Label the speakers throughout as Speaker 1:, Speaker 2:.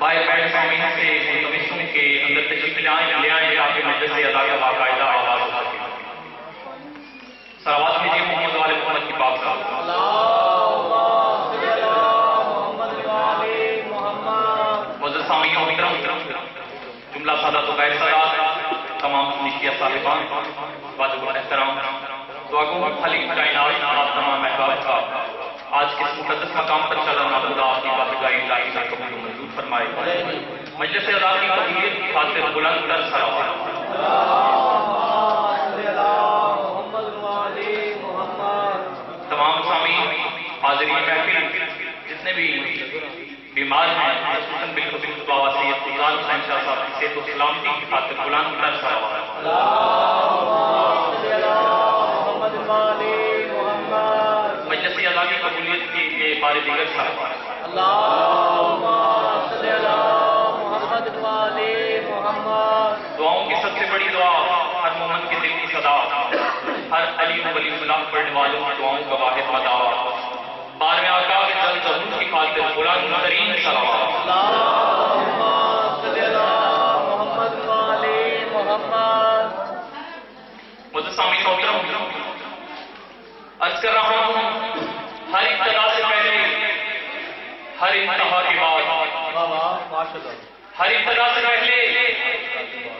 Speaker 1: Bye بیٹھ سامین سے ملتمسوں کے اندر تشریف لے آئیں تاکہ مجلس ادا کا باقاعدہ آواز ہو سکے. صلوات کیجیے محمد والے محمد کی پاک صاحب. معزز سامعین محترم، جملہ سادات و غیر سادات، تمام نشیہ صاحبان، واجب الاحترام، دعا گو خالق کائنات آپ تمام احباب کا آج کے اس مقدس مقام پر چلنا خدا آپ کی بارگاہ الہی سے قبول و منظور فرمائے. مجلس ادا کی قبولیت کی خاطر بلند تر صلوات. تمام سامعین، حاضرین محفل، جتنے بھی بیمار ہیں، خصوصاً بالخصوص بابا سید فضال حسین شاہ صاحب کی صحت و سلامتی کی خاطر بلند تر صلوات. مجلس ادا کی قبولیت کی بار دیگر صلوات. دعاؤں کی سب سے بڑی دعا ہر مومن کے دل کی صدا، ہر علی و ولی اللہ پڑھنے والوں کی دعاؤں کا واحد مدعا. بار میں آقا کے جل ظہور کی خاطر بلند ترین صلوات. معزز سامعین محترم، عرض کر رہا ہوں ہر ابتدا سے پہلے، ہر انتہا کے بعد، ہر ابتدا سے پہلے،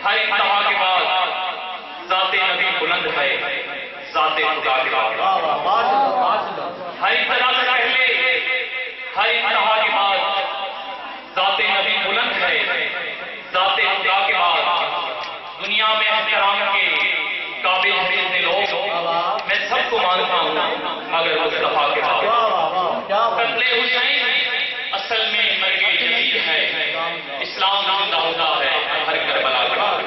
Speaker 1: ہر انتہا کے بعد ذات نبی بلند ہے، ذات خدا کے بعد. ہر ابتدا سے پہلے، ہر انتہا کے بعد ذات نبی بلند ہے، ذات خدا کے بعد. دنیا میں احترام کے قابل جتنے لوگ میں سب کو مانتا ہوں مگر مصطفیٰ کے بعد. قتل حسین اصل میں مرگ جدید ہے، اسلام زندہ ہوتا ہے ہر کربلا کے بعد.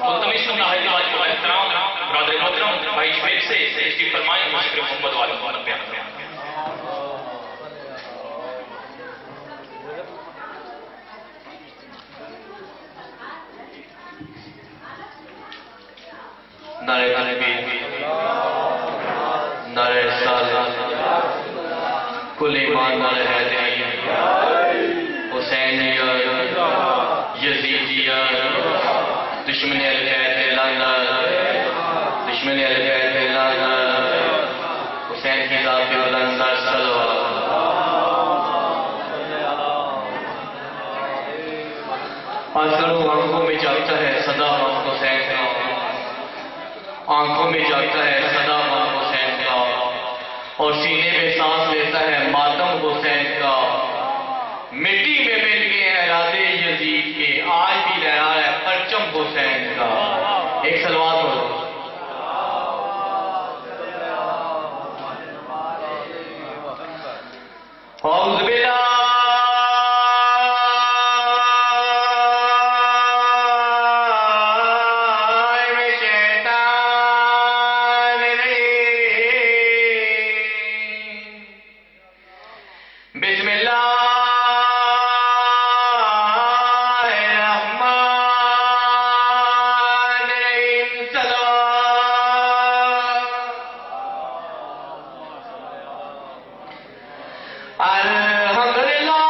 Speaker 1: ملتمسوں کا واجب احترام برادر محترم بھائی شعیب سے تشریف فرمائیں. مشکر محمد والے محمد بیان کریں.
Speaker 2: نعرہ تکبیر، نعرہ رسالت، کل ایمان، نعرہ حیدری، حسینیت، یزیدیت، دشمن اہل بیت لعنت، دشمن اہل بیت لعنت، حسین کی ذات پہ بلند تر صلوات. آنکھوں میں جاگتا ہے صدا غم حسین کا، آنکھوں میں جاگتا ہے صدا غم حسین کا، اور سینے میں سانس لیتا ہے ماتم حسین کا. مٹی میں مل گئے ہیں ارادے یزید کے، آج بھی لہرا ہے پرچم حسین کا. ایک صلوات ہو. اعوذ باللہ بسم اللہ الرحمن الرحیم. الحمدللہ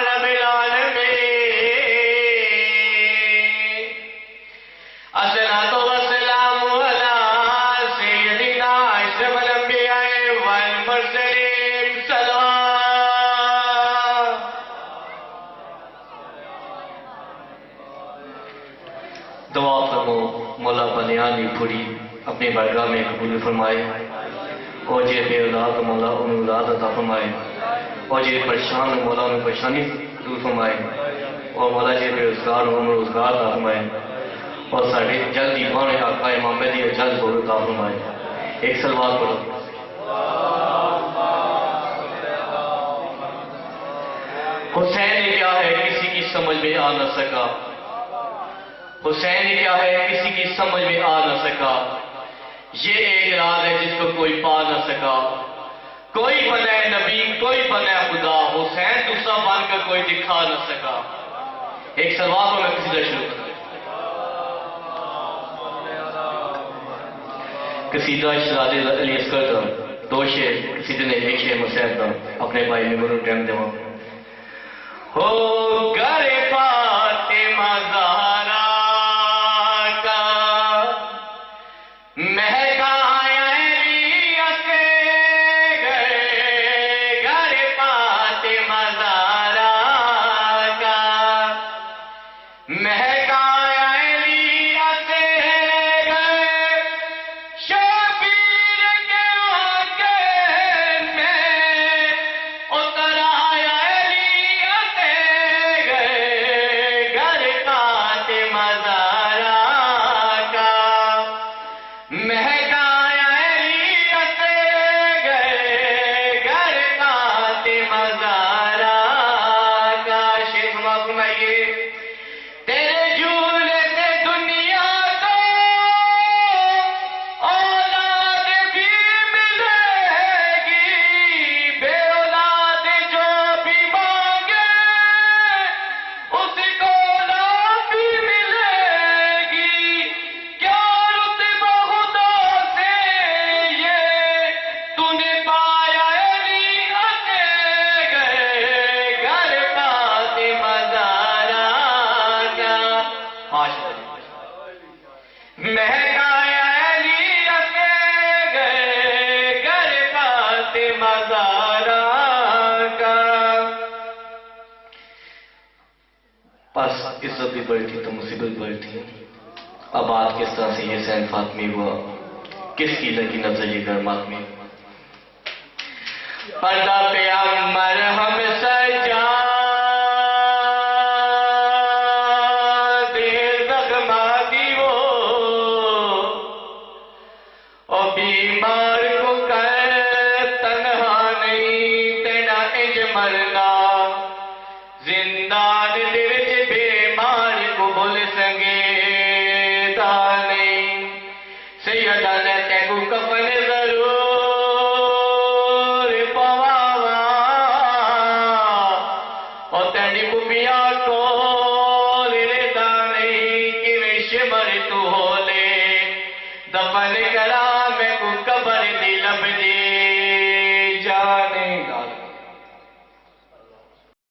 Speaker 2: رب العالمین. الصلاۃ والسلام علی سیدنا اشرف الانبیاء والمرسلین. سلام. دعا فرمو مولا بنیانی پوری اپنی بارگاہ میں قبول فرمائے، اور جے بے اولاد مولا انہیں اولاد عطا فرمائے، اور جے پریشان مولا انہیں پریشانی دور فرمائے، اور مولا جے بے روزگار انہیں روزگار عطا فرمائے، اور ساڑھے جلدی بانے آقا امام مہدی جلد ہو عطا فرمائے. ایک صلوات پڑھو. حسین نے کیا ہے کسی کی سمجھ میں آ نہ سکا، حسین نے کیا ہے کسی کی سمجھ میں آ نہ سکا. یہ ایک راز ہے جس کو کوئی پا نہ سکا. کوئی بنے نبی، کوئی بنے خدا، حسین دوسرا بن کر کوئی دکھا نہ سکا. ایک صلوات میں کسی طرح شروع کرتا ہوں. قصیدہ شہزادے علی اصغر دا دو شعر قصیدے نے ایک شعر مسیح دا اپنے بھائی میں گرو ٹائم دے ہو گر فاطمہ زہرا کا مہکا عزت بھی بڑی تھی تو مصیبت بڑی تھی. آباد کس طرح سے یہ حسین فاطمی ہوا، کس کی لگی نظر یہ گر ماتمی. پردہ پہ مرہم سجا دے زخمہ دی وہ اور بیمار کو کر تنہا نہیں تینا انج مرنا زندان دے وچ بیمار کو بھول سنگے دانے سیدہ نے تیکو کفن ضرور پواوا اور تینی کپیا کو لے دانے کی میں شمر تو ہو لے دفن کرا میں کو قبر دی لب دی جانے گا.